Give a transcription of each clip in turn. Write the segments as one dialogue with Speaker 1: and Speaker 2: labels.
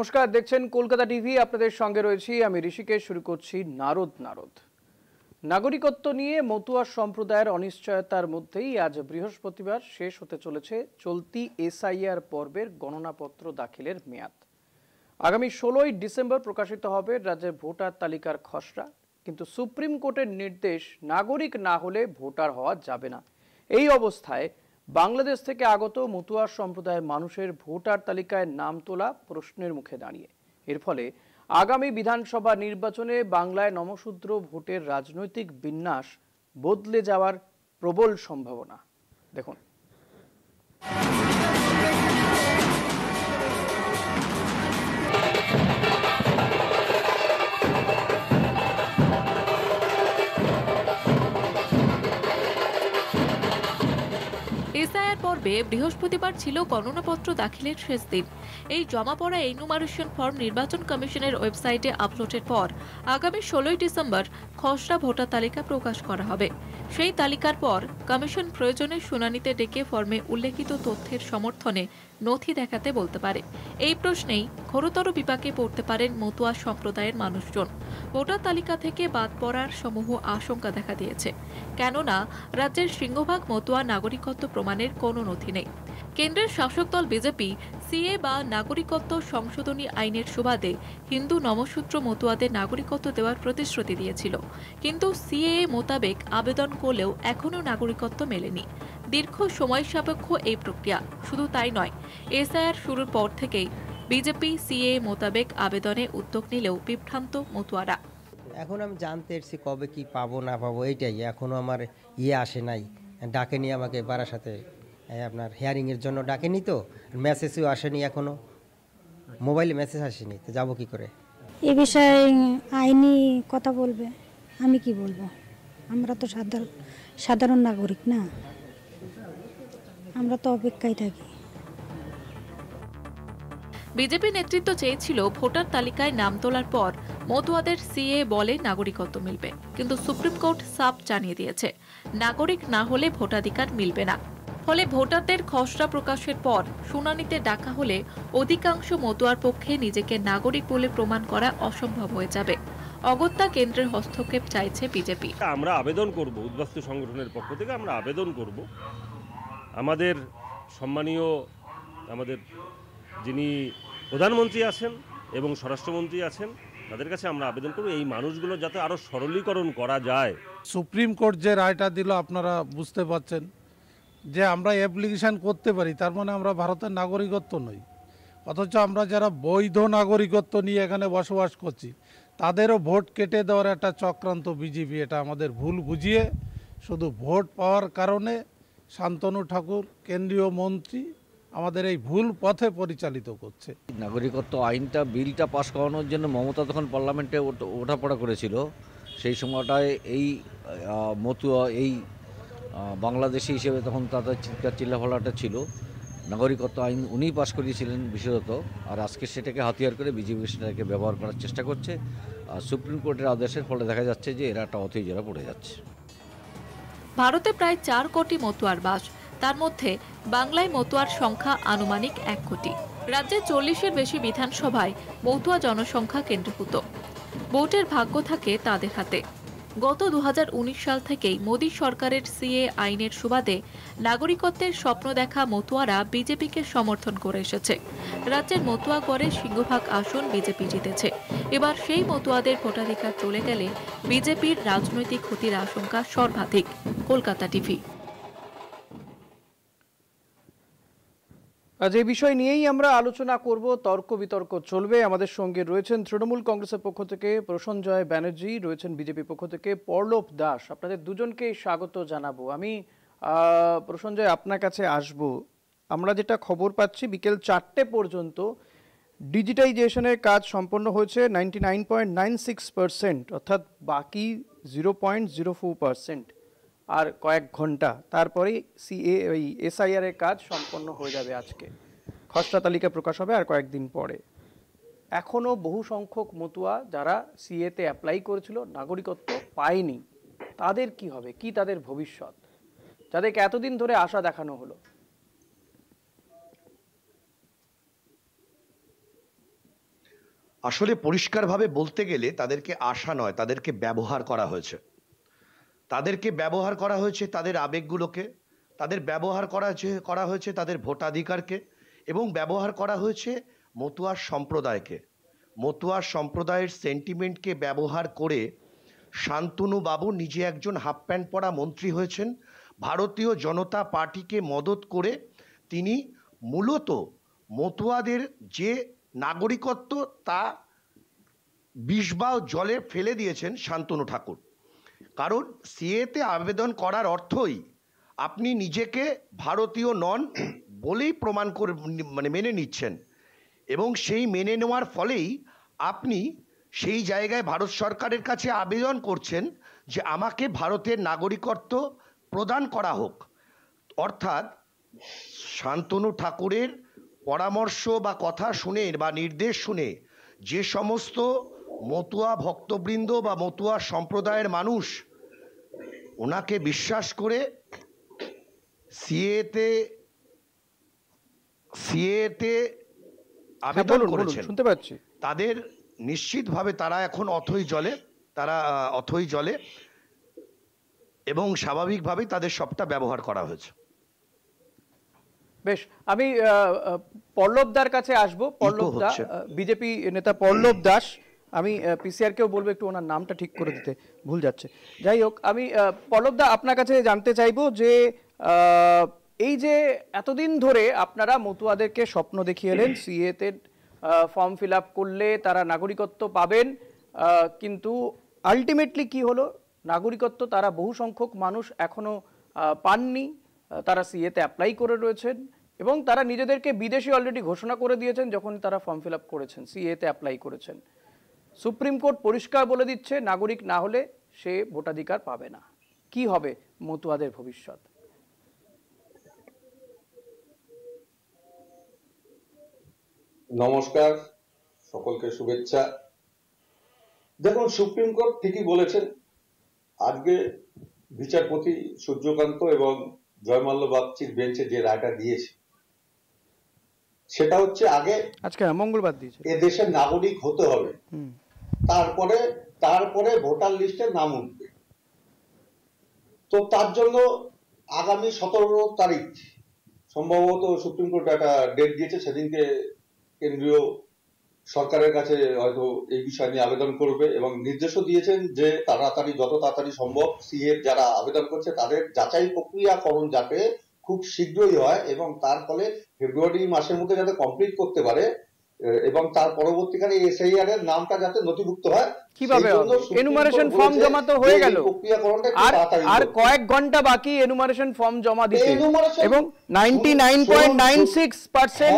Speaker 1: নমস্কার, দেখছেন কলকাতা টিভি। আপনাদের সঙ্গে রয়েছি আমি ঋষিকেশ। শুরু করছি নারদ। নাগরিকত্ব নিয়ে মতুয়া সম্প্রদায়ের অনিশ্চয়তার মধ্যেই আজ বৃহস্পতিবার শেষ হতে চলেছে চলতি এসআইআর পর্বের গণনাপত্র দাখিলের মেয়াদ। আগামী 16ই ডিসেম্বর প্রকাশিত হবে রাজ্যের ভোটার তালিকার খসড়া। কিন্তু সুপ্রিম কোর্টের নির্দেশ, নাগরিক না হলে ভোটার হওয়া যাবে না। এই অবস্থায় বাংলাদেশ থেকে আগত মতুয়া সম্প্রদায়ের মানুষের ভোটার তালিকায় নাম তোলা প্রশ্নের মুখে দাঁড়িয়ে। এর ফলে আগামী বিধানসভা নির্বাচনে বাংলায় নমশূদ্র ভোটের রাজনৈতিক বিন্যাস বদলে যাওয়ার প্রবল সম্ভাবনা। দেখুন,
Speaker 2: এসআইআর পর্বে বৃহস্পতিবার ছিল গণনাপত্র দাখিলের শেষ দিন। এই জমা পড়া এনুমারেশন ফর্ম নির্বাচন কমিশনের ওয়েবসাইটে আপলোডের পর আগামী 16ই ডিসেম্বর খসড়া ভোটার তালিকা প্রকাশ করা হবে। সেই তালিকার পর কমিশন প্রয়োজনে শুনানিতে ডেকে ফর্মে উল্লেখিত তথ্যের সমর্থনে নথি দেখাতে বলতে পারে। এই প্রশ্নেই ঘোরতর বিপাকে পড়তে পারেন মতুয়া সম্প্রদায়ের মানুষজন। ভোটার তালিকা থেকে বাদ পড়ার সমূহ আশঙ্কা দেখা দিয়েছে, কেননা রাজ্যের সিংহভাগ মতুয়া নাগরিকত্ব প্রমাণের কোনো নথি নেই। কেন্দ্রের শাসক দল বিজেপি সিএ বা নাগরিকত্ব সংশোধনী আইনের সুবাদে হিন্দু নমশূদ্র মতুয়াদের নাগরিকত্ব দেওয়ার প্রতিশ্রুতি দিয়েছিল, কিন্তু সিএএ মোতাবেক আবেদন করলেও এখনও নাগরিকত্ব মেলেনি। দীর্ঘ সময় সাপেক্ষ এই প্রক্রিয়া। শুধু তাই নয়, এসআইআর শুরুর পর থেকেই বিজেপি সিএএ মোতাবেক আবেদনে উদ্যোগ নিলেও বিভ্রান্ত মতুয়ারা।
Speaker 3: এখন আমি জানতে এসেছি কবে কি পাবো না পাবো, এইটাই। এখনও আমার আসে নাই, ডাকেনি আমাকে বারাসাতে আপনার হিয়ারিংয়ের জন্য ডাকেনি, তো মেসেজও আসেনি, এখনও মোবাইলে মেসেজ আসেনি, তো যাবো কি করে?
Speaker 4: এ বিষয়ে আইনি কথা বলবে, আমি কি বলবো? আমরা তো সাধারণ নাগরিক না, আমরা তো অপেক্ষায় থাকি।
Speaker 2: বিজেপি নেতৃত্ব চেয়েছিল ভোটার তালিকায় নাম তোলার পর মতুয়াদের সিএ বলে নাগরিকত্ব মিলবে, কিন্তু সুপ্রিম কোর্ট সাফ জানিয়ে দিয়েছে নাগরিক না হলে ভোটাধিকার মিলবে না। ফলে ভোটারদের খসড়া প্রকাশের পর শুনানিতে ডাকা হলে অধিকাংশ মতুয়ার পক্ষে নিজেকে নাগরিক বলে প্রমাণ করা অসম্ভব হয়ে যাবে। অগত্যা কেন্দ্রের হস্তক্ষেপ চাইছে বিজেপি।
Speaker 5: আমরা আবেদন করব, উদ্বাস্তু সংগঠনের পক্ষ থেকে আমরা আবেদন করব আমাদের সম্মানীয় আমাদের যিনি প্রধানমন্ত্রী আছেন এবং স্বরাষ্ট্রমন্ত্রী আছেন, তাদের কাছে আমরা আবেদন করব এই মানুষগুলো যাতে আরও সরলীকরণ করা যায়।
Speaker 6: সুপ্রিম কোর্ট যে রায়টা দিল আপনারা বুঝতে পারছেন যে আমরা অ্যাপ্লিকেশান করতে পারি, তার মানে আমরা ভারতের নাগরিকত্ব নই। অথচ আমরা যারা বৈধ নাগরিকত্ব নিয়ে এখানে বসবাস করছি তাদেরও ভোট কেটে দেওয়ার একটা চক্রান্ত বিজেপি। এটা আমাদের ভুল বুঝিয়ে শুধু ভোট পাওয়ার কারণে শান্তনু ঠাকুর কেন্দ্রীয় মন্ত্রী আমাদের এই ভুল পথে পরিচালিত করছে।
Speaker 7: নাগরিকত্ব আইনটা বিলটা পাস করানোর জন্য মমতা তখন পার্লামেন্টে ওঠাপড়া করেছিল, সেই সময়টায় এই মতুয়া এই বাংলাদেশি হিসেবে তখন তাদের চিৎকার চিল্লাফাল্লাটা ছিল। নাগরিকত্ব আইন উনিই পাস করিয়েছিলেন বিশেষত, আর আজকে সেটাকে হাতিয়ার করে বিজেপি সেটাকে ব্যবহার করার চেষ্টা করছে। আর সুপ্রিম কোর্টের আদেশের ফলে দেখা যাচ্ছে যে এরা একটা অথৈ পড়ে যাচ্ছে।
Speaker 2: ভারতে প্রায় 4 কোটি মতুয়ার বাস, তার মধ্যে বাংলায় মতুয়ার সংখ্যা আনুমানিক 1 কোটি। রাজ্যে 40-এর বেশি বিধানসভায় মতুয়া জনসংখ্যা কেন্দ্রীভূত। ভোটের ভাগ্য থাকে তাদের হাতে। গত 2019 সাল থেকেই মোদী সরকারের সিএ আইনের সুবাদে নাগরিকত্বের স্বপ্ন দেখা মতুয়ারা বিজেপিকে সমর্থন করে এসেছে। রাজ্যের মতুয়া গড়ে সিংহভাগ আসন বিজেপি জিতেছে। এবার সেই মতুয়াদের ভোটাধিকার চলে গেলে বিজেপির রাজনৈতিক ক্ষতির আশঙ্কা সর্বাধিক। কলকাতা টিভি।
Speaker 1: আজ এই বিষয় নিয়েই আমরা আলোচনা করব, তর্ক বিতর্ক চলবে। আমাদের সঙ্গে রয়েছেন তৃণমূল কংগ্রেসের পক্ষ থেকে প্রসঞ্জয় ব্যানার্জি, রয়েছেন বিজেপি পক্ষ থেকে পরলোপ দাস। আপনাদের দুজনকেই স্বাগত জানাবো। আমি প্রসঞ্জয় আপনার কাছে আসব। আমরা যেটা খবর পাচ্ছি বিকেল 4টে পর্যন্ত ডিজিটাইজেশনের কাজ সম্পন্ন হয়েছে 99.96%, অর্থাৎ বাকি 0.04%। আর কয়েক ঘন্টা তারপরেই এসআইআর এর কাজ সম্পন্ন হয়ে যাবে। আজকে খসড়া তালিকা প্রকাশ হবে আর কয়েকদিন পরে। এখনো বহু সংখ্যক মতুয়া যারা সিএতে অ্যাপ্লাই করেছিল, নাগরিকত্ব পায়নি, তাদের কি হবে? কি তাদের ভবিষ্যৎ, যাদেরকে এতদিন ধরে আশা দেখানো হলো?
Speaker 8: আসলে পরিষ্কারভাবে বলতে গেলে তাদেরকে আশা নয়, তাদেরকে ব্যবহার করা হয়েছে। তাদেরকে ব্যবহার করা হয়েছে তাদের আবেগগুলোকে, তাদের ব্যবহার করা হয়েছে তাদের ভোটাধিকারকে, এবং ব্যবহার করা হয়েছে মতুয়া সম্প্রদায়কে। মতুয়া সম্প্রদায়ের সেন্টিমেন্টকে ব্যবহার করে শান্তনু বাবু নিজে একজন হাফ প্যান্ট পরা মন্ত্রী হয়েছেন। ভারতীয় জনতা পার্টিকে মদত করে তিনি মূলত মতুয়াদের যে নাগরিকত্ব তা বিষবাও জলে ফেলে দিয়েছেন শান্তনু ঠাকুর। কারণ সিএতে আবেদন করার অর্থই আপনি নিজেকে ভারতীয় নন বলেই প্রমাণ করে মেনে নিচ্ছেন, এবং সেই মেনে নেওয়ার ফলেই আপনি সেই জায়গায় ভারত সরকারের কাছে আবেদন করছেন যে আমাকে ভারতের নাগরিকত্ব প্রদান করা হোক। অর্থাৎ শান্তনু ঠাকুরের পরামর্শ বা কথা শুনে বা নির্দেশ শুনে যে সমস্ত মতুয়া ভক্তবৃন্দ বা মতুয়া সম্প্রদায়ের মানুষ ওনাকে বিশ্বাস করে সিএতে আবেদন করেছেন,
Speaker 1: শুনতে পাচ্ছি,
Speaker 8: তাদের নিশ্চিতভাবে তারা এখন অথই জলে এবং স্বাভাবিকভাবেই তাদের সবটা ব্যবহার করা হয়েছে।
Speaker 1: বেশ, আমি পল্লবদার কাছে আসবো। পল্লব দা, বিজেপি নেতা পল্লব দাস, আমি পিসিআর কেও বলবো একটু ওনার নামটা ঠিক করে দিতে, ভুল যাচ্ছে। যাই হোক, আমি পল্লব দা আপনার কাছে জানতে চাইবো যে এই যে এতদিন ধরে আপনারা মতুয়াদেরকে স্বপ্ন দেখিয়ে এলেন সিএতে ফর্ম ফিল আপ করলে তারা নাগরিকত্ব পাবেন, কিন্তু আলটিমেটলি কি হলো? নাগরিকত্ব তারা বহু সংখ্যক মানুষ এখনো পাননি। তারা সিএতে অ্যাপ্লাই করে রয়েছেন এবং তারা নিজেদেরকে বিদেশি অলরেডি ঘোষণা করে দিয়েছেন যখন তারা ফর্ম ফিল আপ করেছেন, সিএতে অ্যাপ্লাই করেছেন। সুপ্রিম কোর্ট পরিষ্কার বলে দিচ্ছে নাগরিক না হলে সে ভোটাধিকার পাবে না। কি হবে মতুয়াদের ভবিষ্যৎ?
Speaker 9: নমস্কার, সকলকে শুভেচ্ছা। দেখুন, সুপ্রিম কোর্ট ঠিকই বলেছেন। আজকে বিচারপতি সূর্যকান্ত এবং জয়মাল্য বাগচির বেঞ্চে যে রায়টা দিয়েছে সেটা হচ্ছে
Speaker 1: আজকে মঙ্গলবার দিয়েছে,
Speaker 9: এ দেশের নাগরিক হতে হবে, তারপরে ভোটার লিস্টে নাম উঠবে। তো তার জন্য আগামী 17 তারিখ সম্ভবত সুপ্রিম কোর্ট একটা ডেট দিয়েছে, সেদিনকে কেন্দ্রীয় সরকারের কাছে হয়তো এই বিষয় নিয়ে আবেদন করবে এবং নির্দেশও দিয়েছেন যে যত তাড়াতাড়ি সম্ভব সিএ যারা আবেদন করছে তাদের যাচাই প্রক্রিয়াকরণ যাতে খুব শীঘ্রই হয় এবং তার ফলে ফেব্রুয়ারি মাসের মধ্যে যাতে কমপ্লিট করতে পারে এবং তার পরবর্তীকালে এসআইআর এর নামটা যাতে নথিভুক্ত হয়।
Speaker 1: কিভাবে এনুমারেশন ফর্ম জমা তো হয়ে গেল, আর কয়েক ঘন্টা বাকি এনুমারেশন ফর্ম জমা দিতে এবং 99.96%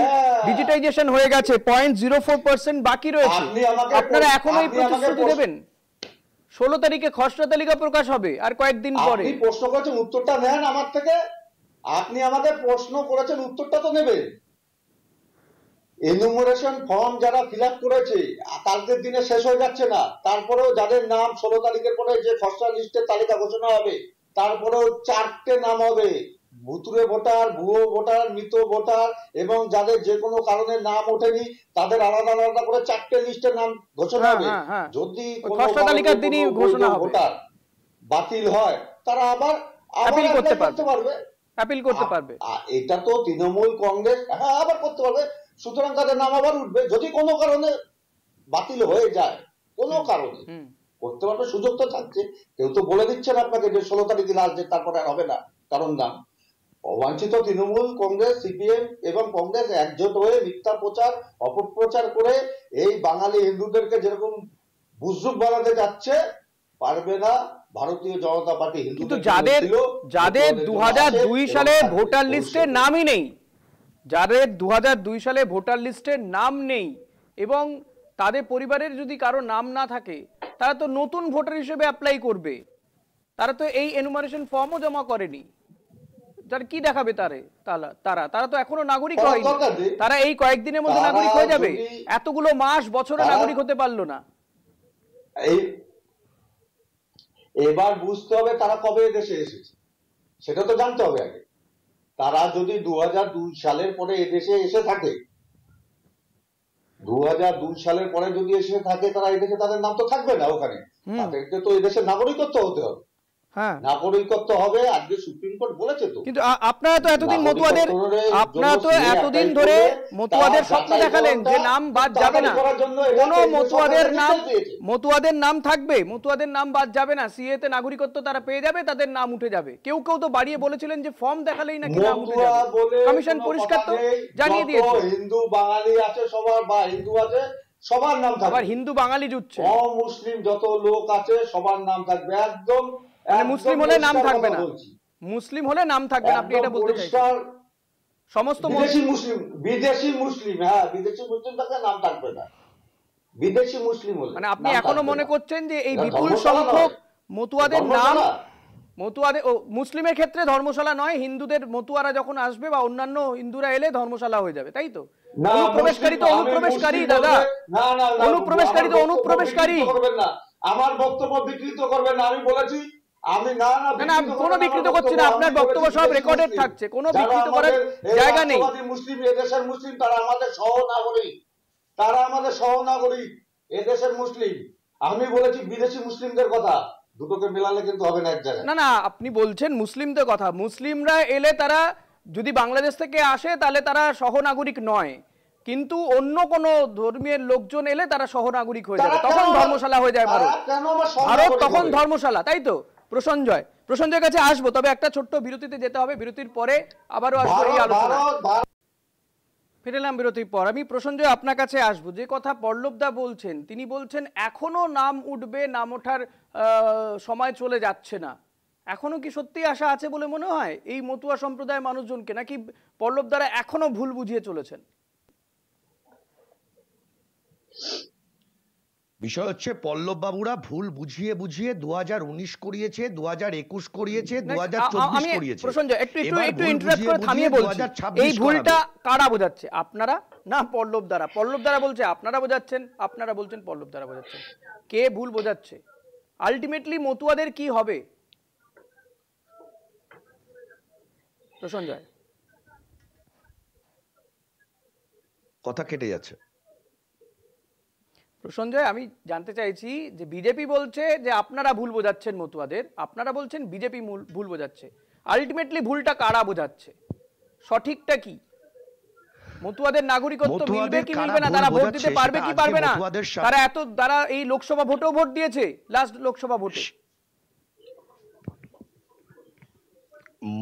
Speaker 1: ডিজিটাইজেশন হয়ে গেছে, 0.04% বাকি রয়েছে। আপনারা এখনো এই প্রতিশ্রুতি দেবেন? 16 তারিখে খসড়া তালিকা প্রকাশ হবে আর কয়েকদিন পরে।
Speaker 9: আপনি প্রশ্ন করেছেন, উত্তরটা নেন আমার থেকে। আপনি আমাদের প্রশ্ন করেছেন, উত্তরটা তো নেবেন। এনুমারেশন ফর্ম যারা ফিল আপ করেছে কালকের দিনে শেষ হয়ে যাচ্ছে না, তারপরেও যাদের নাম 16 তারিখের পরে যে খসড়া লিস্টের তালিকা ঘোষণা হবে তারপরেও 4টে নাম হবে, ভুতুরে ভোটার, ভুয়ো ভোটার, মৃত ভোটার এবং যাদের যে কোনো কারণে নাম ওঠেনি তাদের আলাদা আলাদা করে 4টে লিস্টের নাম ঘোষণা হবে। যদি
Speaker 1: খসড়া তালিকার দিনই ঘোষণা হবে,
Speaker 9: ভোটার বাতিল হয় তারা আবার
Speaker 1: আপিল করতে পারবে।
Speaker 9: এটা তো তৃণমূল কংগ্রেস আবার করতে পারবে, সুতরাং তাদের নাম আবার উঠবে। যদি কোনো কারণে বাতিল হয়ে যায়, কোনো কারণে করতে পারবে, সুযোগ তো থাকছে। কেউ তো বলে দিচ্ছেন আপনাকে যে 16 তারিখে লাস্ট ডেট, তারপরে আর হবে না কারণ নাম। অবাঞ্ছিত তৃণমূল কংগ্রেস, সিপিএম এবং কংগ্রেস একজোট হয়ে মিথ্যা প্রচার অপপ্রচার করে এই বাঙালি হিন্দুদেরকে যেরকম বুজরুক বানাতে যাচ্ছে, পারবে না। ভারতীয় জনতা পার্টি
Speaker 1: কিন্তু যাদের 2002 সালে ভোটার লিস্টে নামই নেই, যাদের 2002 সালে ভোটার লিস্টে নাম নেই এবং তাদের পরিবারের যদি কারো নাম না থাকে, তারা তো নতুন ভোটার হিসেবে অ্যাপ্লাই করবে। তারা তো এই এনুমারেশন ফর্মও জমা করেনি। যারা কি দেখাবে তারা তো এখনো নাগরিক হয়নি। তারা এই কয়েকদিনের মধ্যে নাগরিক হয়ে যাবে? এতগুলো মাস বছরে নাগরিক হতে পারলো না।
Speaker 9: এবার বুঝতে হবে তারা কবে এদেশে এসেছে, সেটা তো জানতে হবে আগে। তারা যদি 2002 সালের পরে এদেশে এসে থাকে, 2002 সালের পরে যদি এসে থাকে তারা এই দেশে, তাদের নাম তো থাকবে না ওখানে, তাদেরকে তো এই দেশের নাগরিকত্ব হতে হবে।
Speaker 1: হ্যাঁ,
Speaker 9: নাগরিকত্ব হবে, আজকে সুপ্রিম কোর্ট বলেছে তো।
Speaker 1: কিন্তু আপনারা তো এতদিন ধরে মতুয়াদের স্বপ্ন দেখালেন যে নাম বাদ যাবে না, কোনো মতুয়াদের নাম থাকবে, মতুয়াদের নাম বাদ যাবে না, সিএ তে নাগরিকত্ব তারা পেয়ে যাবে, তাদের নাম উঠে যাবে। কেউ কেউ তো বাড়িয়ে বলেছিলেন যে ফর্ম দেখালেই নাকি নাম উঠে যাবে। কমিশন পরিষ্কার তো জানিয়ে দিয়েছে
Speaker 9: হিন্দু বাঙালি আছে সবার, বা হিন্দু আছে সবার নাম থাকবে,
Speaker 1: আবার হিন্দু বাঙালি জুটছে,
Speaker 9: মুসলিম যত লোক আছে সবার নাম থাকবে। একদম
Speaker 1: মুসলিম হলে নাম থাকবে না, মুসলিম হলে নাম থাকবে না, আপনি এটা বলতে চাইছেন? সমস্ত
Speaker 9: বিদেশি মুসলিম, হ্যাঁ বিদেশি মুসলিম থাকলে নাম থাকবে না, বিদেশি মুসলিম হলে।
Speaker 1: মানে আপনি এখনো মনে করছেন যে এই বিপুল সংখ্যক মতুয়াদের নাম, মতুয়াদের মুসলিমের ক্ষেত্রে ধর্মশালা নয়, হিন্দুদের মতুয়ারা যখন আসবে বা অন্যান্য হিন্দুরা এলে ধর্মশালা হয়ে যাবে, তাই তো? অনুপ্রবেশকারী তো অনুপ্রবেশকারী দাদা, অনুপ্রবেশকারী তো অনুপ্রবেশকারী।
Speaker 9: আমার বক্তব্য বিকৃত করবেন না, আমি বলেছি আমি
Speaker 1: না কোনো বিকৃত করছি না, আপনার বক্তব্য সব রেকর্ডেড থাকছে, কোনো বিকৃত করার জায়গা নেই।
Speaker 9: মুসলিম, এদেশের মুসলিম, তারা আমাদের সহনাগরিক, তারা আমাদের সহনাগরিক, এদেশের মুসলিম। আমি বলেছি বিদেশি মুসলিমদের কথা, দুটোকে মেলালে কিন্তু হবে না এক জায়গায়।
Speaker 1: না আপনি বলছেন মুসলিমদের কথা, মুসলিমরা এলে তারা যদি বাংলাদেশ থেকে আসে তাহলে তারা সহনাগরিক নয়, কিন্তু অন্য কোনো ধর্মের লোকজন এলে তারা সহনাগরিক হয়ে যাবে, তখন ধর্মশালা হয়ে যায় ভারত, তখন ধর্মশালা, তাই তো? প্রসঞ্জয়ের কাছে আসবো, তবে একটা ছোট্ট বিরতিতে যেতে হবে, বিরতির পরে আবারও আসবো এই আলোচনা। ফিরে এলাম বিরতির পর। আমি প্রসঞ্জয় আপনার কাছে আসবো, যে কথা পল্লবদা বলছেন, তিনি বলছেন এখনো নাম উঠবে, নাম ওঠার সময় চলে যাচ্ছে না। এখনো কি সত্যি আশা আছে বলে মনে হয় এই মতুয়া সম্প্রদায়ের মানুষজনকে, নাকি পল্লবদারা এখনো ভুল বুঝিয়ে চলেছেন?
Speaker 8: বিষয় হচ্ছে পল্লব বাবুরা ভুল বুঝিয়ে বুঝিয়ে 2019 করিয়েছে, 2021 করিয়েছে, 2024 করিয়েছে।
Speaker 1: প্রসঞ্জয় একটু ইন্টারাপ্ট করে থামিয়ে বলছি, এই ভুলটা কারা বোঝাচ্ছে, আপনারা না পল্লব দ্বারা? পল্লব দ্বারা বলছে আপনারা বোঝাচ্ছেন, আপনারা বলছেন পল্লব দ্বারা বোঝাচ্ছেন, কে ভুল বোঝাচ্ছে? আলটিমেটলি মতুয়াদের কি হবে? প্রসঞ্জয়
Speaker 8: কথা কেটে যাচ্ছে।
Speaker 1: প্রসঞ্জয় আমি জানতে চাইছি যে বিজেপি বলছে যে আপনারা ভুল বোঝাচ্ছেন মতুয়াদের, আপনারা বলছেন বিজেপি ভুল বোঝাচ্ছে, আলটিমেটলি ভুলটা কারা বোঝাচ্ছে, সঠিকটা কি? মতুয়াদের নাগরিকত্ব মিলবে কি মিলবে না, তারা ভোট দিতে পারবে কি পারবে না, তারা এই লোকসভা ভোটেও ভোট দিয়েছে, লাস্ট লোকসভা ভোটে।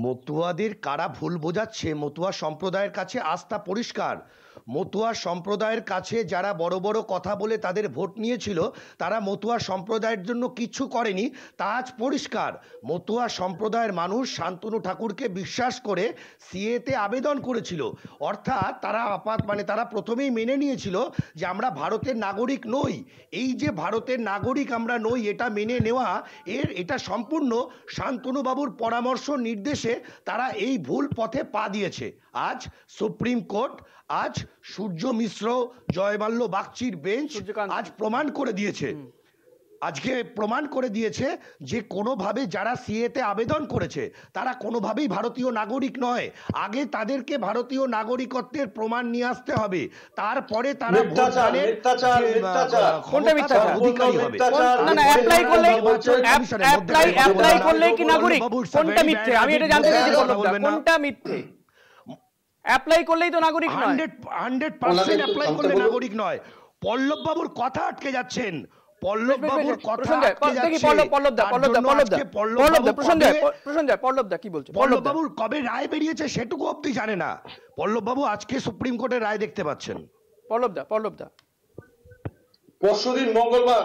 Speaker 8: মতুয়াদের কারা ভুল বোঝাচ্ছে, মতুয়া সম্প্রদায়ের কাছে আস্থা পরিষ্কার। মতুয়া সম্প্রদায়ের কাছে যারা বড় বড় কথা বলে তাদের ভোট নিয়েছিল, তারা মতুয়া সম্প্রদায়ের জন্য কিছু করেনি, তা আজ পরিষ্কার। মতুয়া সম্প্রদায়ের মানুষ শান্তনু ঠাকুরকে বিশ্বাস করে সিএতে আবেদন করেছিল, অর্থাৎ তারা প্রথমেই মেনে নিয়েছিল যে আমরা ভারতের নাগরিক নই। এই যে ভারতের নাগরিক আমরা নই, এটা মেনে নেওয়া, এটা সম্পূর্ণ শান্তনুবাবুর পরামর্শ নির্দেশে তারা এই ভুল পথে পা দিয়েছে। আজ সুপ্রিম কোর্ট, আজ সূর্য মিশ্র, জয়মাল্য বাগচির বেঞ্চ আজ প্রমাণ করে দিয়েছে, আজকে প্রমাণ করে দিয়েছে যে কোনোভাবে যারা সিএতে আবেদন করেছে তারা কোনোভাবেই ভারতীয় নাগরিক নয়। আগে তাদেরকে ভারতীয় নাগরিকত্বের প্রমাণ নিয়ে আসতে হবে, তারপরে তারা অধিকারী হবে।
Speaker 1: আমি এটা জানতে চাইছি কোনটা মিথ্যে? অ্যাপ্লাই করলেই তো নাগরিক নয়,
Speaker 8: 100% অ্যাপ্লাই করলে নাগরিক নয়। পল্লব বাবুর কথা আটকে যাচ্ছেন, পল্লব বাবুর কথা আটকে যাচ্ছে।
Speaker 1: পল্লব দা কি বলছে?
Speaker 8: পল্লব বাবুর কবে রায় বেরিয়েছে সেটুকু অবধি জানে না। পল্লব বাবু আজকে সুপ্রিম কোর্টের রায় দেখতে পাচ্ছেন।
Speaker 1: পল্লব দা
Speaker 9: পরশুদিন মঙ্গলবার,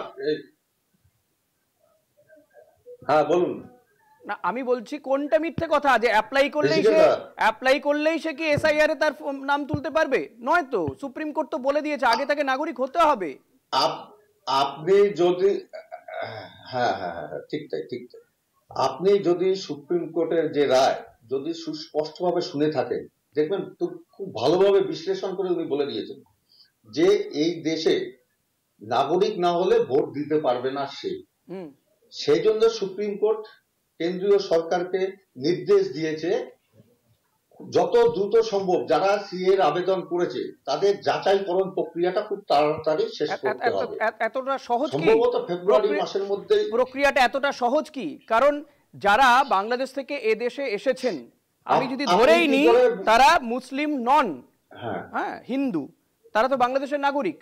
Speaker 9: হ্যাঁ বলুন।
Speaker 1: না আমি বলছি কোনটা মিথ্যে কথা, যে অ্যাপ্লাই করলেই সে কি এসআইআর এ তার নাম তুলতে পারবে? নয় তো, সুপ্রিম কোর্ট তো বলে দিয়েছে আগে তাকে নাগরিক হতে হবে।
Speaker 9: আপনি যদি হ্যাঁ ঠিক তাই, আপনি যদি সুপ্রিম কোর্টের যে রায় যদি সুস্পষ্টভাবে শুনে থাকেন, দেখবেন তো খুব ভালোভাবে বিশ্লেষণ করে উনি বলে দিয়েছেন যে এই দেশে নাগরিক না হলে ভোট দিতে পারবে না সে। সেই জন্য সুপ্রিম কোর্ট কেন্দ্রীয় সরকারকে নির্দেশ দিয়েছে, খুব যত দ্রুত সম্ভব যারা সিএ এর আবেদন করেছে তাদের যাচাইকরণ প্রক্রিয়াটা খুব তাড়াতাড়ি শেষ করতে হবে।
Speaker 1: এতটা সহজ কি?
Speaker 9: সম্ভবত ফেব্রুয়ারি মাসের মধ্যেই
Speaker 1: প্রক্রিয়াটা এতটা সহজ কি? কারণ যারা বাংলাদেশ থেকে এদেশে এসেছেন, আমি যদি ধরেই নিই তারা মুসলিম নন, হ্যাঁ হিন্দু, তারা তো বাংলাদেশের নাগরিক,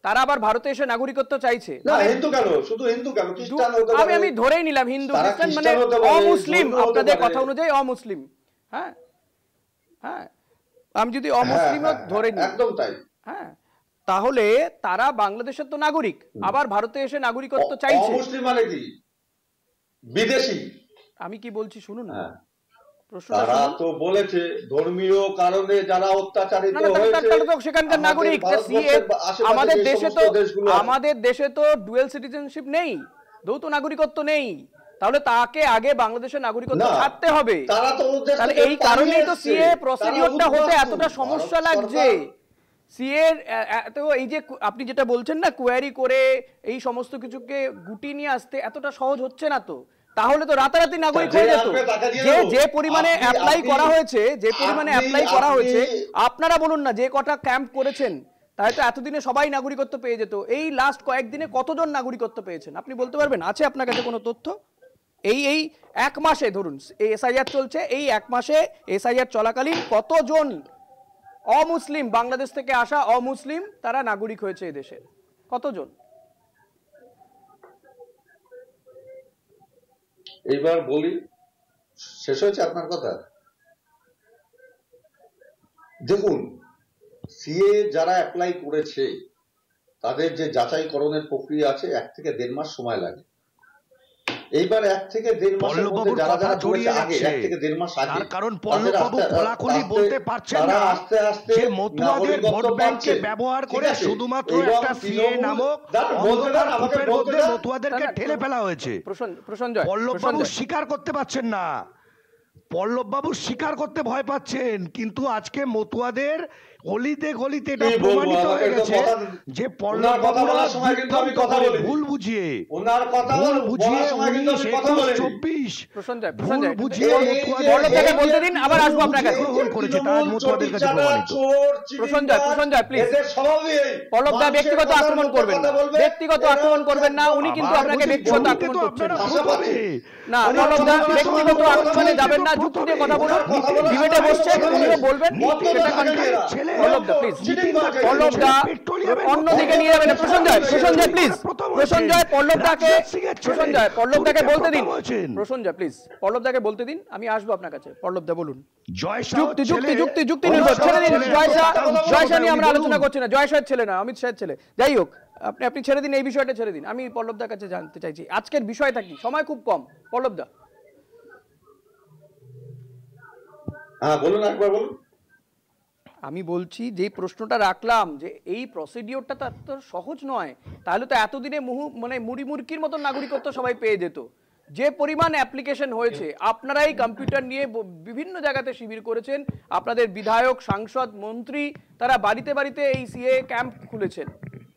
Speaker 1: তারা আবার ভারতে এসে নাগরিকত্ব চাইছে।
Speaker 9: না হিন্দু কেন, শুধু হিন্দু কেন, খ্রিস্টান হতে পারে।
Speaker 1: আমি ধরেই নিলাম হিন্দু খ্রিস্টান মানে অমুসলিম, আপনাদের কথা অনুযায়ী অমুসলিম। হ্যাঁ হ্যাঁ, আমি যদি অমুসলিম ধরে নিই,
Speaker 9: একদম তাই।
Speaker 1: হ্যাঁ, তাহলে তারা বাংলাদেশের তো নাগরিক, আবার ভারতে এসে নাগরিকত্ব চাইছে।
Speaker 9: অমুসলিম মানে কি? বিদেশি।
Speaker 1: আমি কি বলছি শুনুন,
Speaker 9: তারা তো বলেছে ধর্মীয় কারণে যারা অত্যাচারিত হয়েছে
Speaker 1: সেখানকার নাগরিক। আমাদের দেশে তো ডুয়েল সিটিজেনশিপ নেই, যৌথ নাগরিকত্ব নেই, তাহলে তাকে আগে বাংলাদেশের নাগরিকত্ব ছাড়তে হবে। তাহলে এই কারণেই তো সিএ প্রসিডিওরটা হতে এতটা সমস্যা লাগছে। সিএ তো এই যে আপনি যেটা বলছেন না, কোয়ারি করে এই সমস্ত কিছুকে গুটিয়ে নিয়ে আসতে এতটা সহজ হচ্ছে না। তো তাহলে তো রাতারাতি নাগরিক হয়ে যেত। যে পরিমাণে অ্যাপ্লাই করা হয়েছে, আপনারা বলুন না যে কটা ক্যাম্প করেছেন, তাহলে তো এতদিনে সবাই নাগরিকত্ব পেয়ে যেত। এই লাস্ট কয়েকদিনে কতজন নাগরিকত্ব পেয়েছেন আপনি বলতে পারবেন? আছে আপনার কাছে কোনো তথ্য? এই এক মাসে ধরুন এই এসআইআর চলছে, এই এক মাসে এসআইআর চলাকালীন কতজন অমুসলিম, বাংলাদেশ থেকে আসা অমুসলিম, তারা নাগরিক হয়েছে এদেশে? কতজন?
Speaker 9: এইবার বলি, শেষ হয়েছে আপনার কথা? দেখুন, সিএ যারা অ্যাপ্লাই করেছে তাদের যে যাচাইকরণের প্রক্রিয়া আছে 1 থেকে 1.5 মাস সময় লাগে। এইবার 1 থেকে 1.5 মাসের মধ্যে যারা যারা জড়িয়ে আগে 1 থেকে 1.5 মাস আগে,
Speaker 10: তার কারণ পল্লববাবু খোলাখুলি বলতে পারছেন না যে মতুয়াদের ভোট ব্যাংককে ব্যবহার করে শুধুমাত্র একটা সিএ নামক অন্ধকার কূপের মধ্যে মতুয়াদেরকে ঠেলে ফেলা হয়েছে। পল্লববাবু স্বীকার করতে পারছেন না, পল্লববাবু স্বীকার করতে ভয় পাচ্ছেন, কিন্তু আজকে মতুয়াদের গলিতে গলিতে এটা প্রমাণিত হয়ে গেছে যে পল্লববাবুরা ভুল বুঝিয়ে 19-24 ভুল বুঝিয়ে
Speaker 1: পল্লবদাকে বলতে দিন, আবার আসবো আপনার কাছে।
Speaker 10: করেছে তার মতুয়াদের কাছে প্রমাণিত।
Speaker 1: প্রসঞ্জয় প্লিজ, পল্লবদা ব্যক্তিগত আক্রমণ করবেন না, ব্যক্তিগত আক্রমণ করবেন না। উনি কিন্তু আপনাকে ব্যক্তিগত আক্রমণ করছেন না। পল্লবদা ব্যক্তিগত আক্রমণে যাবেন না, যুক্তি দিয়ে কথা বলুন। ডিবেটে বসছেন, উনিও বলবেন, সেটা কন্টিনিউ। পল্লবদা প্লিজ, পল্লবদা অন্যদিকে নিয়ে যাবেন। প্রসঞ্জয় প্লিজ, পল্লবদাকে বলতে দিন। প্রসঞ্জয় প্লিজ, পল্লবদাকে বলতে দিন, আমি আসবো আপনার কাছে। পল্লবদা বলুন। যুক্তি নির্ভর, ছেড়ে দিন। জয়শাহ নিয়ে আমরা আলোচনা করছি না, জয়শাহের ছেলে না, অমিত শাহের ছেলে। যাই হোক, আপনি ছেড়ে দিন, এই বিষয়টা ছেড়ে দিন। আমি পল্লবদার কাছে জানতে চাইছি আজকের বিষয়টা কি। সময় খুব কম। পল্লবদা,
Speaker 9: হ্যাঁ বলুন, একবার বলুন।
Speaker 1: আমি বলছি যে প্রশ্নটা রাখলাম যে এই প্রসিডিওরটা তো সহজ নয়, তাহলে তো এতদিনে মুড়ি মুরকির মতো নাগরিকত্ব সবাই পেয়ে যেত। যে পরিমাণ অ্যাপ্লিকেশন হয়েছে, আপনারাই কম্পিউটার নিয়ে বিভিন্ন জায়গাতে শিবির করেছেন, আপনাদের বিধায়ক, সাংসদ, মন্ত্রী তারা বাড়িতে বাড়িতে এই সিএ ক্যাম্প খুলেছেন।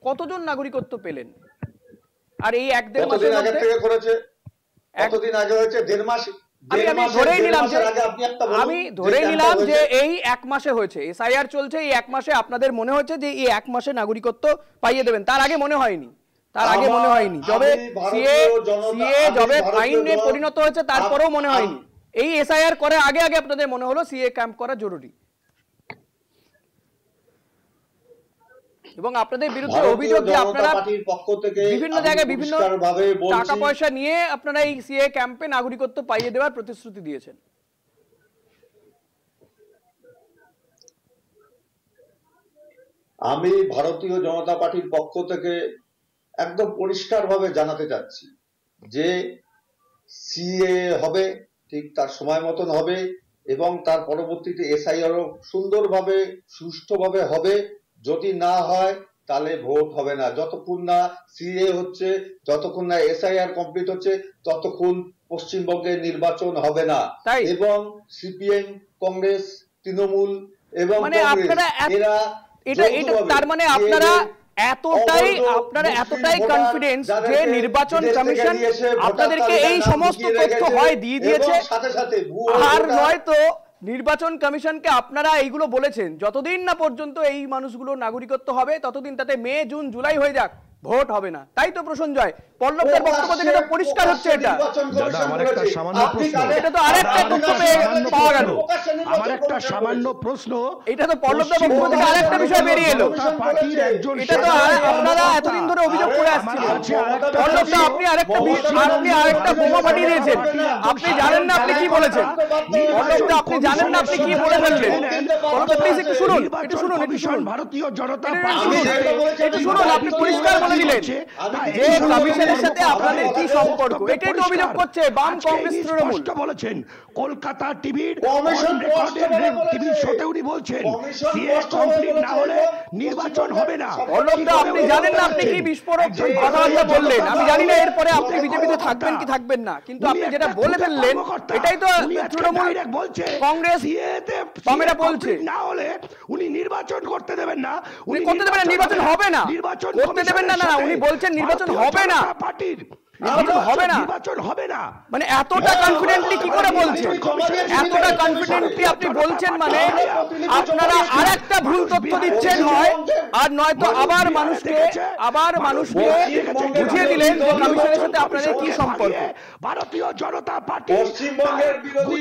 Speaker 1: কতজন নাগরিকত্ব পেলেন? আর এই 1-1.5 মাসের
Speaker 9: আগে থেকে করেছে, কতদিন আগে হয়েছে? 1.5 মাস।
Speaker 1: আমি ধরে নিলাম যে এই 1 মাসে হয়েছে, এসআইআর চলছে, এই 1 মাসে আপনাদের মনে হচ্ছে যে এই 1 মাসে নাগরিকত্ব পাইয়ে দেবেন। তার আগে মনে হয়নি, যবে সিএ আইনে পরিণত হয়েছে তারপরেও মনে হয়নি। এই এসআইআর করে আগে আপনাদের মনে হলো সিএ ক্যাম্প করা জরুরি। এবং আপনাদের বিরুদ্ধে অভিযোগ যে আপনারা বিভিন্ন জায়গায় বিভিন্ন টাকা পয়সা নিয়ে আপনারা এই সিএ ক্যাম্পে নাগরিকত্ব পাইয়ে দেওয়ার প্রতিশ্রুতি দিয়েছেন।
Speaker 9: আমি ভারতীয় জনতা পার্টির পক্ষ থেকে একদম পরিষ্কারভাবে জানাতে চাচ্ছি যে সিএ হবে, ঠিক তার সময় মতন হবে, এবং তার পরবর্তীতে এসআইআরও সুন্দরভাবে সুষ্ঠুভাবে হবে। যদি না হয় তাহলে ভোট হবে না। যতক্ষণ না সিএ হচ্ছে, যতক্ষণ না এসআইআর কমপ্লিট হচ্ছে, ততক্ষণ পশ্চিমবঙ্গে নির্বাচন হবে না। এবং সিপিএম, কংগ্রেস, তৃণমূল এবং
Speaker 1: তার মানে আপনারা এতটাই কনফিডেন্স যে নির্বাচন কমিশন আপনাদেরকে এই সমস্ত তথ্য হয় দিয়ে দিয়েছে, আর নয়তো নির্বাচন কমিশনকে আপনারা এইগুলো বলেছেন, যতদিন না পর্যন্ত এই মানুষগুলো নাগরিকত্ব হবে ততদিন তাতে মে জুন জুলাই হয়ে যাক, ভোট হবে না। তাই তো প্রসঞ্জয়, পল্লবদের বক্তব্য থেকে তো পরিষ্কার হচ্ছে এটা। এটা তো আরেকটা তথ্য পাওয়া গেল।
Speaker 10: আমার একটা সামান্য প্রশ্ন,
Speaker 1: এটা তো পল্লবদের বক্তব্য থেকে আরেকটা বিষয় বেরিয়ে এলো। এটা তো আপনারা এতদিন ধরে অভিযোগ করে আসছিলেন। পল্লবদা, আপনি আরেকটা বোমা ফাটিয়ে দিয়েছেন। আপনি জানেন না আপনি কি বলেছেন। পল্লবদা, আপনি জানেন না আপনি কি বলে ফেললেন। পল্লবদা, প্লিজ একটু শুনুন, একটু শুনুন, একটু শুনুন।
Speaker 10: ভারতীয় জনতা
Speaker 1: একটু শুনুন, আপনি পরিষ্কার বলে দিলেন যে কমিশনের সাথে আপনাদের কি সম্পর্ক, এটাই তো অভিযোগ করছে বাম কংগ্রেস তৃণমূল।
Speaker 10: বলেছেন কলকাতা টিভির শোতে উনি বলছেন সিএ কমপ্লিট না হলে নির্বাচন হবে না।
Speaker 1: পল্লবদা, আপনি জানেন না আপনি কি বিস্ফোরক কথাবার্তা বললেন। আমি জানি না এরপরে আপনি বিজেপিতে থাকবেন কি থাকবেন না, কিন্তু আপনি যেটা বলে ফেললেন এটাই তো তৃণমূল কংগ্রেস বামেরা বলছে।
Speaker 10: না হলে উনি নির্বাচন করতে দেবেন না,
Speaker 1: উনি করতে দেবেন না, নির্বাচন হবে না, করতে দেবেন না। না, উনি বলছেন নির্বাচন হবে না,
Speaker 10: পার্টির
Speaker 1: নির্বাচন হবে না,
Speaker 10: নির্বাচন হবে না।
Speaker 1: মানে এতটা কনফিডেন্টলি কি করে বলছেন? এতটা কনফিডেন্টলি আপনি বলছেন মানে আপনারা আরেকটা ভুল তথ্য দিচ্ছেন হয়, আর নয়তো আবার মানুষকে বুঝিয়ে দিলেন যে কমিশনের সাথে আপনাদের কি সম্পর্ক।
Speaker 10: ভারতীয় জনতা পার্টি পশ্চিমবঙ্গের বিরোধী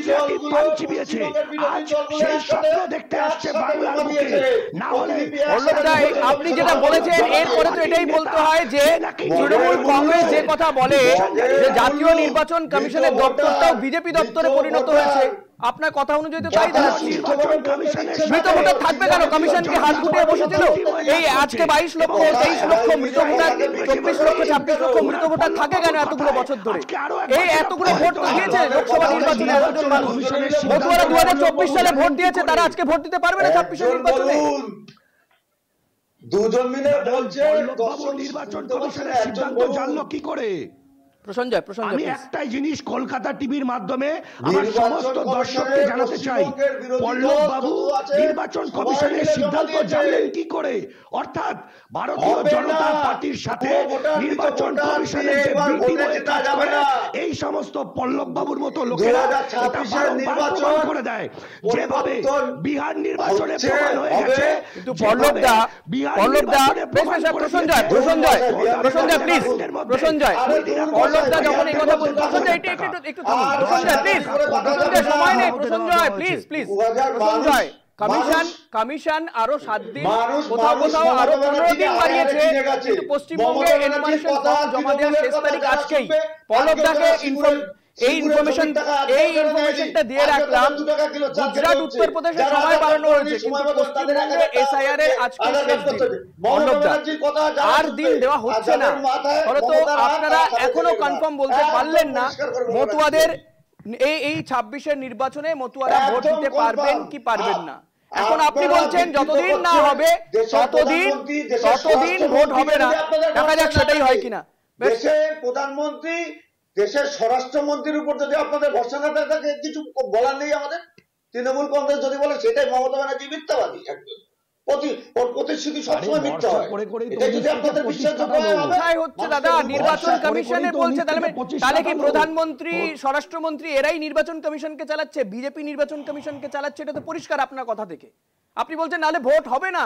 Speaker 10: দল চিবিয়েছে, আজ সেই স্বপ্ন দেখতে আসছে বাংলার বুকে। না হলে
Speaker 1: আপনি যেটা বলেছেন এরপরে তো এটাই বলতে হয় যে তৃণমূল কংগ্রেস যে কথা বলে যে জাতীয় নির্বাচন কমিশনের দপ্তরটাও বিজেপি দপ্তরে পরিণত হয়েছে, আপনার কথা অনুযায়ী তো তাই দাঁড়াচ্ছে। মৃত ভোটার থাকবে কেন? কমিশনকে হাত গুটিয়ে বসেছিল। এই আজকে 22 লক্ষ 23 লক্ষ মৃত ভোটার, 24 লক্ষ 26 লক্ষ মৃত ভোটার থাকে কেন এতগুলো বছর ধরে? এই এতগুলো ভোট তো দিয়েছে লোকসভা নির্বাচনে এতজন মানুষ। মতুয়ারা 2024 সালে ভোট দিয়েছে, তারা আজকে ভোট দিতে পারবে না 26 নির্বাচনে?
Speaker 9: দুজন মিলে বলছে
Speaker 10: নির্বাচন কমিশনের সিদ্ধান্ত জানলো কি করে?
Speaker 1: প্রসঞ্জয়,
Speaker 10: আমি একটাই জিনিস কলকাতা টিভির মাধ্যমে আমার সমস্ত দর্শককে জানাতে চাই, পল্লব বাবু নির্বাচন কমিশনের সিদ্ধান্ত জানলেন কি করে? অর্থাৎ ভারতীয় জনতা পার্টির সাথে নির্বাচন কমিশনের যে বিনিময়ে কাজ করে এই সমস্ত পল্লব বাবুর মতো লোকেরা এটা বারবার প্রমাণ করে দেয়। যেভাবে বিহার নির্বাচনে প্রমাণ হয়ে গেছে,
Speaker 1: কিন্তু পল্লবদা প্রসঞ্জয় প্লিজ, প্রসঞ্জয় পল্লবদা যখন এই কথা বলছেন, প্রসঞ্জয় একটু থামুন, প্রসঞ্জয় প্লিজ, প্রসঞ্জয় সময় নেই, প্রসঞ্জয় প্লিজ, প্রসঞ্জয় কমিশন আরো 7 দিন, কোথাও আরো 15 দিন বাড়িয়েছে, কিন্তু পশ্চিমবঙ্গে এনমারেশন ফর্ম জমা দেওয়ার শেষ তারিখ আজকেই। পল্লবদাকে এই ইনফরমেশনটা দিয়ে রাখলাম। গুজরাট, উত্তরপ্রদেশে সময় বাড়ানো হয়েছে, কিন্তু পশ্চিমবঙ্গে এসআইআর এর আজকে শেষ দিন। আর দিন দেওয়া হচ্ছে না, ফলত আপনারা এখনো কনফার্ম বলতে পারলেন না মতুয়াদের এই 26-এর নির্বাচনে মতুয়ারা ভোট দিতে পারবেন কি পারবেন না। এখন আপনি বলছেন যতদিন না হবে ততদিন ভোট হবে না, দেখা যাক সেটাই হয় কিনা।
Speaker 9: দেশের প্রধানমন্ত্রী, দেশের স্বরাষ্ট্রমন্ত্রীর উপর যদি আপনাদের ভরসা না থাকে, কিছু বলার নেই আমাদের। তৃণমূল কংগ্রেস যদি বলে সেটাই মমতা ব্যানার্জি মিথ্যাবাদী, একদম প্রতিশ্রুতি সবসময় মিথ্যা হয়। এটা যদি আপনাদের বিশ্বাসযোগ্য হয়
Speaker 1: হচ্ছে দাদা, নির্বাচন কমিশনে বলছে, তাহলে কি প্রধানমন্ত্রী, স্বরাষ্ট্রমন্ত্রী এরাই নির্বাচন কমিশনকে চালাচ্ছে, বিজেপি নির্বাচন কমিশনকে চালাচ্ছে? এটা তো পরিষ্কার আপনার কথা থেকে। আপনি বলছেন নাহলে ভোট হবে না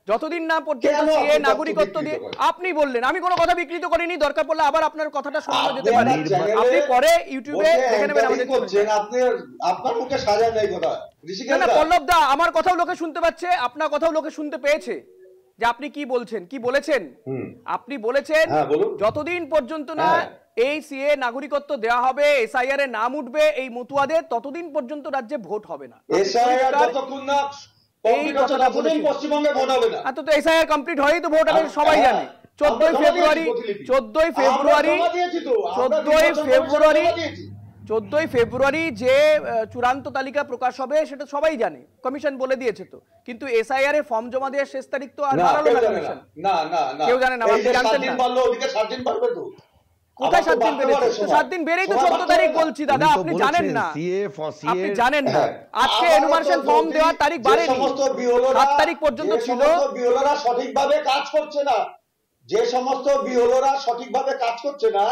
Speaker 1: যতদিন না পর্যন্ত সিএ নাগরিকত্ব দিয়ে। আপনি বললেন, আমি কোনো কথা বিকৃত করিনি, দরকার পড়লে আবার আপনার কথাটা শোনানো যেতে পারে, আপনি পরে ইউটিউবে দেখে নেবেন।
Speaker 9: আপনার মুখে সাজা নেই কথা।
Speaker 1: না পল্লবদা, আমার কথাও লোকে শুনতে পাচ্ছে, আপনার কথাও লোকে শুনতে পেয়েছে যে আপনি কি বলছেন, কি বলেছেন। আপনি বলেছেন যতদিন পর্যন্ত না এই সিএ নাগরিকত্ব দেওয়া হবে, এসআইআর এর নাম উঠবে এই মতুয়াদের, ততদিন পর্যন্ত রাজ্যে ভোট হবে না।
Speaker 9: এসআইআর যতক্ষণ না পশ্চিমবঙ্গে ভোট হবে না,
Speaker 1: তো এসআইআর কমপ্লিট হয়েই তো ভোট হবে, সবাই জানে। 14 ফেব্রুয়ারি যে চূড়ান্ত তালিকা প্রকাশ হবে সেটা সবাই জানে, কমিশন বলে দিয়েছে তো। কিন্তু এসআইআর এর ফর্ম জমা দেওয়ার শেষ তারিখ তো আর বাড়ালো না কমিশন। কেউ জানে না, আপনি জানতেন না। কোথায় 7 দিন বেড়েছে? 7 দিন বেড়েই তো 14 তারিখ বলছি দাদা, আপনি জানেন না, আপনি জানেন না। আজকে এনুমারেশন ফর্ম দেওয়ার তারিখ বাড়েনি, 7 তারিখ পর্যন্ত ছিল।
Speaker 9: বিওলোরা সঠিকভাবে কাজ করছে না, যে সমস্ত বিওলোরা সঠিকভাবে কাজ করছে না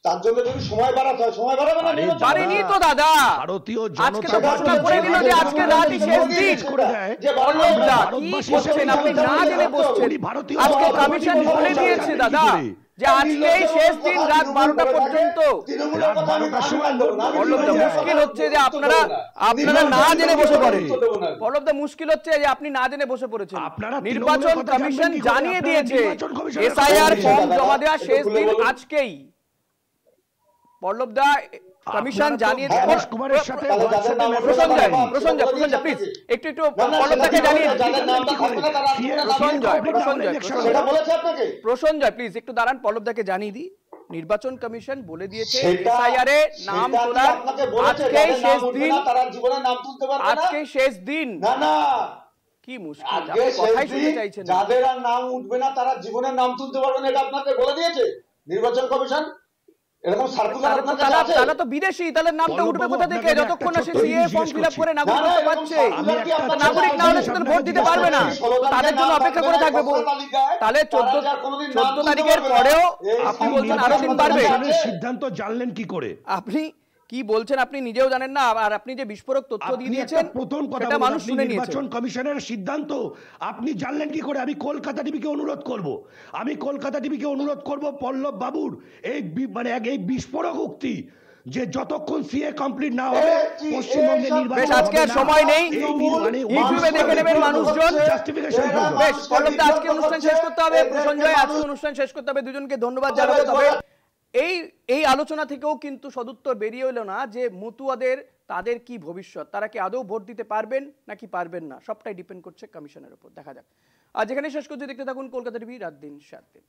Speaker 9: তার জন্য যদি সময় বাড়াতে হয় সময় বাড়াবে না,
Speaker 1: বাড়েনি তো দাদা।
Speaker 10: ভারতীয়
Speaker 1: আজকে তো ঘোষণা করে দিল যে আজকে রাতই শেষ দিন। পল্লবদা কি করছেন আপনি? না জেনে বসছেন। আজকে কমিশন বলে দিয়েছে দাদা যে আজকেই শেষ দিন রাত 12টা পর্যন্ত। পল্লবদা মুশকিল হচ্ছে যে আপনারা না জেনে বসে পড়েন। পল্লবদা মুশকিল হচ্ছে যে আপনি না জেনে বসে পড়েছেন। নির্বাচন কমিশন জানিয়ে দিয়েছে এসআইআর ফর্ম জমা দেওয়া শেষ দিন আজকেই। পল্লবদা কমিশন জানিয়ে প্রসঞ্জয় প্লিজ একটু পল্লবদাকে জানিয়ে প্রসঞ্জয় প্লিজ একটু দাঁড়ান, পল্লবদাকে জানিয়ে দিই নির্বাচন কমিশন বলে দিয়েছে এসআইআর এ নাম তোলার আজকেই শেষ দিন। আজকেই শেষ দিন। কি মুশকিল, কথাই শুনতে চাইছেন।
Speaker 9: যাদের আর নাম উঠবে না তারা জীবনে নাম তুলতে পারবে না, এটা আপনাকে বলে দিয়েছে নির্বাচন কমিশন। এরকম সার্কুলার আপনার কাছে আছে? তারা তো বিদেশি, তাহলে নামটা উঠবে কোথা থেকে? যতক্ষণ না সে সিএ ফর্ম ফিল আপ করে নাগরিকত্ব পাচ্ছে, নাগরিক না হলে সেটা ভোট দিতে পারবে না। তাদের জন্য অপেক্ষা করে থাকবে। তাহলে 14 তারিখের পরেও আপনি বলছেন আরো দিন বাড়বে।
Speaker 10: সিদ্ধান্ত জানলেন কি করে?
Speaker 1: আপনি কি বলছেন আপনি নিজেও জানেন না, আর আপনি যে বিস্ফোরক তথ্য দিয়ে দিয়েছেন
Speaker 10: প্রথম কথা
Speaker 1: মানুষ শুনে নিয়েছে।
Speaker 10: নির্বাচন কমিশনের সিদ্ধান্ত আপনি জানলেন কি করে? আমি কলকাতা টিভিকে অনুরোধ করব পল্লব বাবুর এই এই বিস্ফোরক উক্তি যে যতক্ষণ সিএ কমপ্লিট না হবে পশ্চিমবঙ্গে নির্বাচন
Speaker 1: আজকে সময় নেই, ইউটিউবে দেখে নেবেন মানুষজন। বেশ পল্লবদা আজকে অনুষ্ঠান শেষ করতে হবে, প্রসঞ্জয় আজকে অনুষ্ঠান শেষ করতে হবে। দুজনকে ধন্যবাদ জানাবো। তবে এই আলোচনা থেকেও কিন্তু সদুত্তর বেরিয়ে এলো না যে মতুয়াদের তাদের কি ভবিষ্যৎ, তারা কি আদৌ ভোট দিতে পারবেন নাকি পারবেন না, সবটাই ডিপেন্ড করছে কমিশনের উপর। দেখা যাক। আর যেখানে শেষ করতে দেখতে থাকুন কলকাতা টিভি, রাত দিন 7 দিন।